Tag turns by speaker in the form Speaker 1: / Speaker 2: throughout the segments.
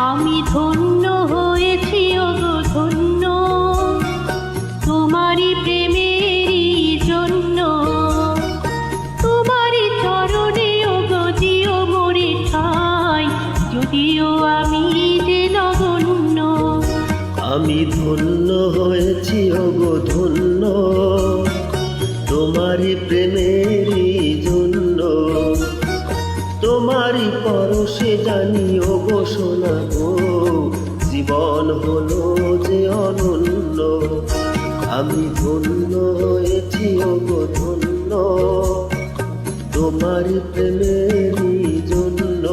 Speaker 1: আমি ধন্য হয়েছি ওগো ধন্য, তোমারই প্রেমেরই জন্য। তোমারই চরণে ওগো দিও মোরে ঠাই, যদিও আমি যে নগণ্য।
Speaker 2: আমি ধন্য হয়েছি ওগো ধন্য, তোমারই প্রেমেরই জন্য। তোমারই পরশে জানি ওগো সোনা গো, জীবন হলো যে অনন্য। আমি ধন্য হয়েছি ওগো ধন্য, তোমারই প্রেমেরই জন্য।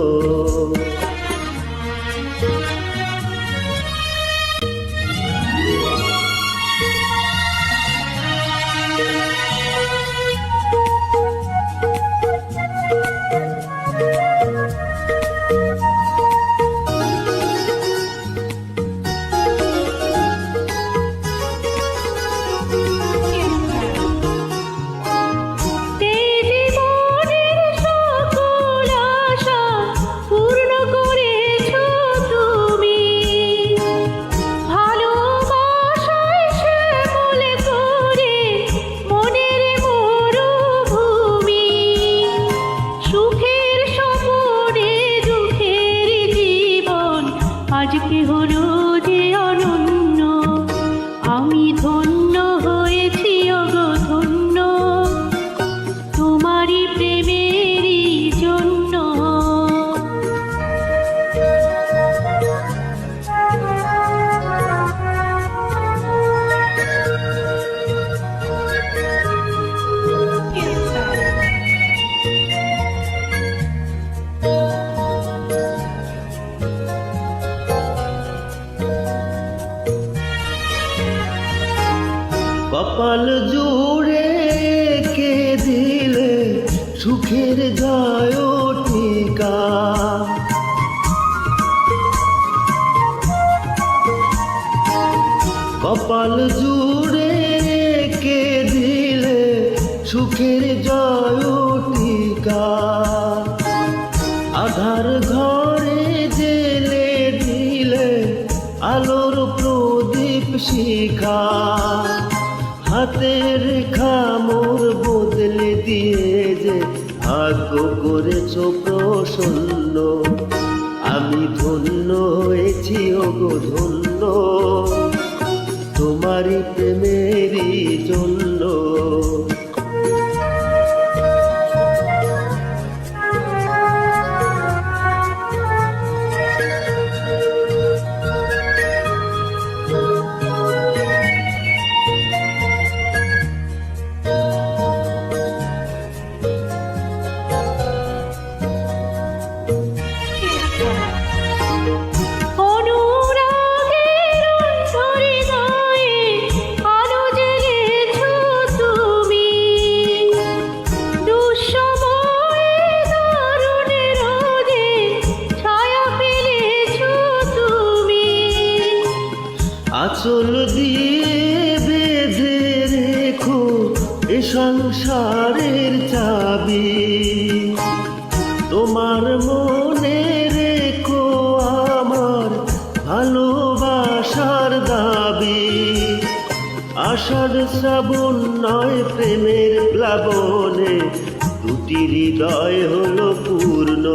Speaker 1: আজকে হলো যে অনন্য, আমি ধন্য হয়েছি ওগো ধন্য, তোমারই প্রেমেরই জন্য।
Speaker 2: কপাল জুড়ে কে দিলে সুখের যায় টিকা। কপাল জুড়ে কে দিলে সুখের যায় টিকা। আধার ঘরে জেলে দিলে আলোর প্রদীপ শিখা। হাতের রেখা মোর বদলে দিয়ে যে ভাগ্য করেছ প্রসন্ন। আমি ধন্য হয়েছি ওগো ধন্য, তোমারই প্রেমেরই জন্য। আঁচল দিয়ে বেঁধে রেখো এ সংসারের চাবি। তোমার মনে রেখো আমার ভালোবাসার দাবি। আষাঢ় শ্রাবণ নয় প্রেমের প্লাবনে দুটি হৃদয় হলো পূর্ণ।